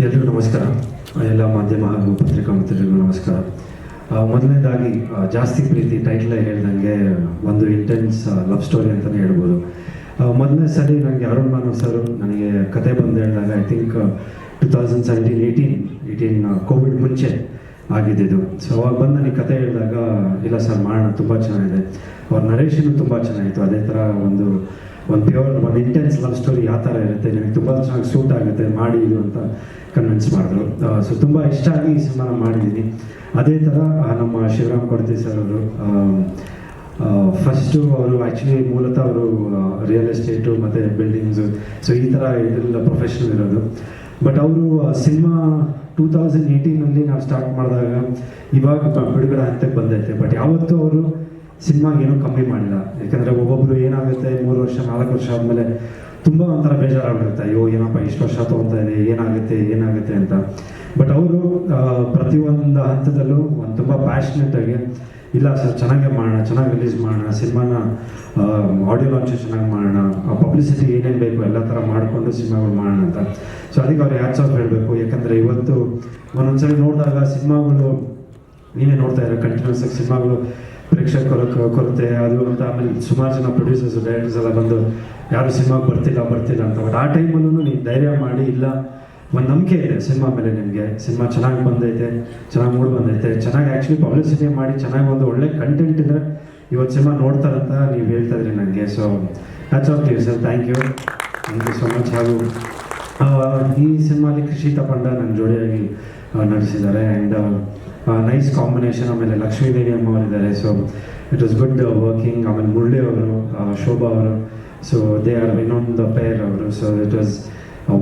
ಎಲ್ರಿಗೂ ನಮಸ್ಕಾರ. ಎಲ್ಲ ಮಾಧ್ಯಮ ಹಾಗೂ ಪತ್ರಿಕಾ ಮಿತ್ರರಿಗೂ ನಮಸ್ಕಾರ. ಮೊದಲನೇದಾಗಿ ಜಾಸ್ತಿ ಪ್ರೀತಿ ಟೈಟ್ಲೇ ಹೇಳ್ದಂಗೆ ಒಂದು ಇಂಟೆನ್ಸ್ ಲವ್ ಸ್ಟೋರಿ ಅಂತಲೇ ಹೇಳ್ಬೋದು. ಮೊದಲನೇ ಸರಿ ನನಗೆ ಅರುಣ್ ಮಾನವ್ ಸರ್ ನನಗೆ ಕತೆ ಬಂದು ಹೇಳಿದಾಗ ಐ ಥಿಂಕ್ 2017-18 ಕೋವಿಡ್ ಮುಂಚೆ ಆಗಿದ್ದಿದ್ದು. ಸೊ ಅವಾಗ ಬಂದು ನನಗೆ ಕತೆ ಹೇಳಿದಾಗ ಇಲ್ಲ ಸರ್ ಮಾಡೋಣ, ತುಂಬ ಚೆನ್ನಾಗಿದೆ, ಅವ್ರ ನರೇಶನು ತುಂಬ ಚೆನ್ನಾಗಿತ್ತು. ಅದೇ ಥರ ಒಂದು ಪ್ಯೂರ್ ಒಂದು ಇಂಟೆನ್ಸ್ ಲವ್ ಸ್ಟೋರಿ ಯಾವ ಥರ ಇರುತ್ತೆ, ನಿಮಗೆ ತುಂಬ ಚೆನ್ನಾಗಿ ಸೂಟ್ ಆಗುತ್ತೆ, ಮಾಡಿ ಇದು ಅಂತ ಕನ್ವಿನ್ಸ್ ಮಾಡಿದ್ರು. ಸೊ ತುಂಬ ಇಷ್ಟ ಆಗಿ ಈ ಸಿನಿಮಾನ ಮಾಡಿದ್ದೀನಿ. ಅದೇ ಥರ ನಮ್ಮ ಶಿವರಾಮ್ ಕೊಡ್ತಿ ಸರ್ ಅವರು ಫಸ್ಟು ಅವರು ಆ್ಯಕ್ಚುಲಿ ಮೂಲತಃ ಅವರು ರಿಯಲ್ ಎಸ್ಟೇಟು ಮತ್ತು ಬಿಲ್ಡಿಂಗ್ಸು, ಸೊ ಈ ಥರ ಇದೆಲ್ಲ ಪ್ರೊಫೆಷನಲ್ ಇರೋದು. ಬಟ್ ಅವರು ಸಿನಿಮಾ 2018 ನಾವು ಸ್ಟಾರ್ಟ್ ಮಾಡಿದಾಗ ಇವಾಗ ಬಿಡುಗಡೆ ಹಂತಕ್ಕೆ ಬಂದೈತೆ. ಬಟ್ ಯಾವತ್ತೂ ಅವರು ಸಿನಿಮಾಗೆ ಏನೂ ಕಮ್ಮಿ ಮಾಡಿಲ್ಲ. ಯಾಕಂದರೆ ಒಬ್ಬೊಬ್ಬರು ಏನಾಗುತ್ತೆ 3 ವರ್ಷ 4 ವರ್ಷ ಆದಮೇಲೆ ತುಂಬ ಒಂಥರ ಬೇಜಾರಾಗ್ಬಿಡುತ್ತೆ, ಅಯ್ಯೋ ಏನಪ್ಪ ಇಷ್ಟು ವರ್ಷ ತೊಗೊತಾ ಇದೆ, ಏನಾಗುತ್ತೆ ಅಂತ. ಬಟ್ ಅವರು ಪ್ರತಿಯೊಂದು ಹಂತದಲ್ಲೂ ಒಂದು ತುಂಬ ಪ್ಯಾಷನೆಟಾಗಿ ಇಲ್ಲ ಸರ್ ಚೆನ್ನಾಗೇ ಮಾಡೋಣ, ಚೆನ್ನಾಗಿ ರಿಲೀಸ್ ಮಾಡೋಣ, ಸಿನಿಮಾನ ಆಡಿಯೋ ಲಾಂಚ್ ಚೆನ್ನಾಗಿ ಮಾಡೋಣ, ಪಬ್ಲಿಸಿಟಿ ಏನೇನು ಬೇಕು ಎಲ್ಲ ಥರ ಮಾಡಿಕೊಂಡು ಸಿನಿಮಾಗಳು ಮಾಡೋಣ ಅಂತ. ಸೊ ಅದಕ್ಕೆ ಅವ್ರು ಹ್ಯಾಟ್ಸ್ ಆಫ್ ಹೇಳಬೇಕು. ಯಾಕಂದರೆ ಇವತ್ತು ಒಂದೊಂದ್ಸರಿ ನೋಡಿದಾಗ ಸಿನಿಮಾಗಳು ನೀವೇ ನೋಡ್ತಾ ಇರೋ ಕಂಟಿನ್ಯೂಸ್ ಆಗಿ ಸಿನಿಮಾಗಳು ಪ್ರೇಕ್ಷಕರ ಕೊರತೆ ಅದು ಅಂತ. ಆಮೇಲೆ ಸುಮಾರು ಜನ ಪ್ರೊಡ್ಯೂಸರ್ಸ್ ಡೈರೆಕ್ಟರ್ಸ್ ಎಲ್ಲ ಬಂದು ಯಾರು ಸಿನಿಮಾಗೆ ಬರ್ತಿಲ್ಲ ಅಂತ. ಬಟ್ ಆ ಟೈಮಲ್ಲೂ ನೀವು ಧೈರ್ಯ ಮಾಡಿ, ಇಲ್ಲ ಒಂದು ನಂಬಿಕೆ ಇದೆ ಸಿನಿಮಾ ಮೇಲೆ ನಿಮಗೆ, ಸಿನಿಮಾ ಚೆನ್ನಾಗಿ ಬಂದೈತೆ, ಚೆನ್ನಾಗಿ ಮೂಡ್ ಬಂದೈತೆ, ಚೆನ್ನಾಗಿ ಆ್ಯಕ್ಚುಲಿ ಪಬ್ಲಿಸಿಟಿ ಮಾಡಿ ಚೆನ್ನಾಗಿ ಒಂದು ಒಳ್ಳೆ ಕಂಟೆಂಟ್ ಇದ್ದರೆ ಇವತ್ತು ಸಿನಿಮಾ ನೋಡ್ತಾರಂತ ನೀವು ಹೇಳ್ತಾ ಇದ್ರಿ ನನಗೆ. So hats off to you sir, thank you so much. ಹಾಗೂ ಈ ಸಿನಿಮಾಲಿ ಕೃಷಿತ ಪಂಡ ನನ್ನ ಜೋಡಿಯಾಗಿ ನಡೆಸಿದ್ದಾರೆ ಆ್ಯಂಡ್ ನೈಸ್ ಕಾಂಬಿನೇಷನ್. ಆಮೇಲೆ ಲಕ್ಷ್ಮೀದೇವಿ ಅಮ್ಮ ಅವರಿದ್ದಾರೆ. So it was good working. ಆಮೇಲೆ ಮುರಳಿ ಅವರು, ಶೋಭಾ ಅವರು, ಸೊ ದೇ ಆರ್ ಇನ್ನೊಂದು ದ ಪೇರ್ ಅವರು. So it was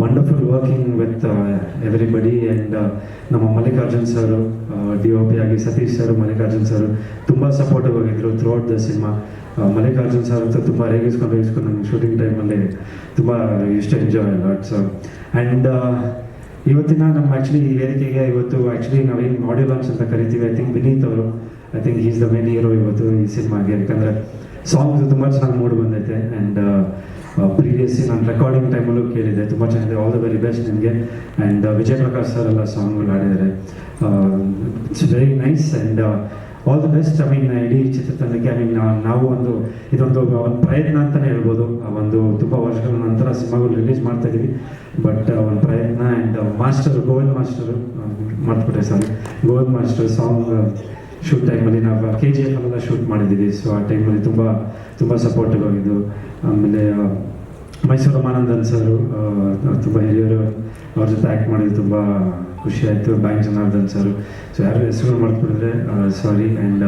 wonderful working with everybody. And ನಮ್ಮ ಮಲ್ಲಿಕಾರ್ಜುನ್ ಸರು DOP ಆಗಿ, ಸತೀಶ್ ಸರು, ಮಲ್ಲಿಕಾರ್ಜುನ್ ಸರು ತುಂಬ ಸಪೋರ್ಟಿವ್ ಆಗಿದ್ದರು through out the cinema. Mallikarjun sir ಅಂತೂ ತುಂಬ ರೇಗಿಸ್ಕೊಂಡು ನಮಗೆ ಶೂಟಿಂಗ್ ಟೈಮಲ್ಲಿ ತುಂಬ ಇಷ್ಟು ಎಂಜಾಯ್ ಲಾಟ್. ಸೊ ಆ್ಯಂಡ್ ಇವತ್ತಿನ ನಮ್ಮ ಆ್ಯಕ್ಚುಲಿ ಈ ವೇದಿಕೆಗೆ ಇವತ್ತು ಆ್ಯಕ್ಚುಲಿ ನಾವೇನು ಆಡಿಯೋ ಲಾಂಚ್ ಅಂತ ಕರಿತೀವಿ, ಐ ಥಿಂಕ್ ವಿನೀತ್ ಅವರು, I think is the main hero ಇವತ್ತು ಈ ಸಿನಿಮಾಗೆ. ಯಾಕಂದರೆ ಸಾಂಗ್ಸ್ ತುಂಬ ಚೆನ್ನಾಗಿ ಮೂಡಿ ಬಂದೈತೆ. ಆ್ಯಂಡ್ ಪ್ರೀವಿಯಸ್ಲಿ ನಾನು ರೆಕಾರ್ಡಿಂಗ್ ಟೈಮಲ್ಲೂ ಕೇಳಿದೆ, ತುಂಬ ಚೆನ್ನಾಗಿದೆ. ಆಲ್ ದ ವೆರಿ ಬೆಸ್ಟ್ ನಿಮಗೆ. ಆ್ಯಂಡ್ ವಿಜಯ್ ಪ್ರಕಾಶ್ ಸರ್ ಎಲ್ಲ ಸಾಂಗ್ಗಳು ಹಾಡಿದ್ದಾರೆ. It's very nice and all the best. I mean ಇಡೀ ಚಿತ್ರತಂಡಕ್ಕೆ. ಐ ಮೀನ್ ನಾವು ಇದೊಂದು ಪ್ರಯತ್ನ ಅಂತಲೇ ಹೇಳ್ಬೋದು. ಒಂದು ತುಂಬ ವರ್ಷಗಳ ನಂತರ ಸಿನಿಮಾಗಳು ರಿಲೀಸ್ ಮಾಡ್ತಾ ಇದ್ದೀವಿ. ಬಟ್ ಒಂದು ಪ್ರಯತ್ನ. ಆ್ಯಂಡ್ ಗೋವಿಂದ್ ಮಾಸ್ಟರು ಮರ್ತ್ಬಿಟ್ಟೆ sir, Govind master song shoot ಟೈಮಲ್ಲಿ ನಾವು KGF ಅಲ್ಲೆಲ್ಲ ಶೂಟ್ ಮಾಡಿದ್ದೀವಿ. ಸೊ ಆ ಟೈಮಲ್ಲಿ ತುಂಬ ಸಪೋರ್ಟಿವ್ ಆಗಿದ್ದು. ಆಮೇಲೆ ಮೈಸೂರು ರಮಾನಂದನ್ ಸರು ತುಂಬ ಹಿರಿಯರು, ಅವ್ರ ಜೊತೆ ಆ್ಯಕ್ಟ್ ಮಾಡಿದ್ದು ತುಂಬ ಖುಷಿ ಆಯಿತು. ಬ್ಯಾಂಕ್ ಜನಾರ್ದನ್ ಸರು. ಸೊ ಯಾರು ಹೆಸರು ಮಾಡ್ಬಿಟ್ಟಿದ್ರೆ sorry. And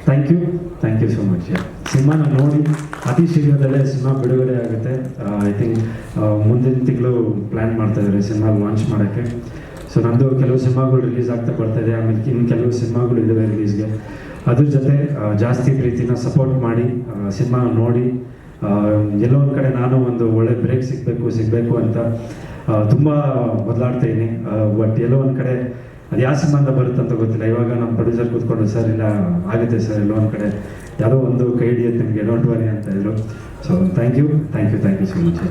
thank you so much. ಸಿನಿಮಾನ ನೋಡಿ ಅತಿ ಶೀಘ್ರದಲ್ಲೇ ಸಿನಿಮಾ ಬಿಡುಗಡೆ ಆಗುತ್ತೆ. ಐ ಥಿಂಕ್ ಮುಂದಿನ ತಿಂಗಳು ಪ್ಲ್ಯಾನ್ ಮಾಡ್ತಾ ಇದ್ದಾರೆ ಸಿನಿಮಾ ಲಾಂಚ್ ಮಾಡೋಕ್ಕೆ. ಸೊ ನಂದು ಕೆಲವು ಸಿನಿಮಾಗಳು ರಿಲೀಸ್ ಆಗ್ತಾ ಬರ್ತಾಯಿದೆ. ಆಮೇಲೆ ಇನ್ನು ಕೆಲವು ಸಿನಿಮಾಗಳು ಇದ್ದಾವೆ ರಿಲೀಸ್ಗೆ. ಅದ್ರ ಜೊತೆ ಜಾಸ್ತಿ ಪ್ರೀತಿನ ಸಪೋರ್ಟ್ ಮಾಡಿ ಸಿನಿಮಾ ನೋಡಿ. ಎಲ್ಲೋ ಒಂದು ಕಡೆ ನಾನು ಒಂದು ಒಳ್ಳೆ ಬ್ರೇಕ್ ಸಿಗಬೇಕು ಅಂತ ತುಂಬ ಬದಲಾಡ್ತಾ ಇದ್ದೀನಿ. ಬಟ್ ಎಲ್ಲೋ ಒಂದು ಕಡೆ ಅದು ಯಾವ ಸಂಬಂಧ ಬರುತ್ತೆ ಅಂತ ಗೊತ್ತಿಲ್ಲ. ಇವಾಗ ನಮ್ಮ ಪ್ರೊಡ್ಯೂಸರ್ ಕೂತ್ಕೊಂಡು ಸರ್ ಇಲ್ಲ ಆಗುತ್ತೆ ಸರ್, ಎಲ್ಲೋ ಒಂದು ಕಡೆ ಯಾವುದೋ ಒಂದು ಕೈ ಹಿಡಿಯುತ್ತೆ ನಿಮಗೆ, ಡೋಂಟ್ ವರಿ ಅಂತ ಇದ್ರು. So thank you so much.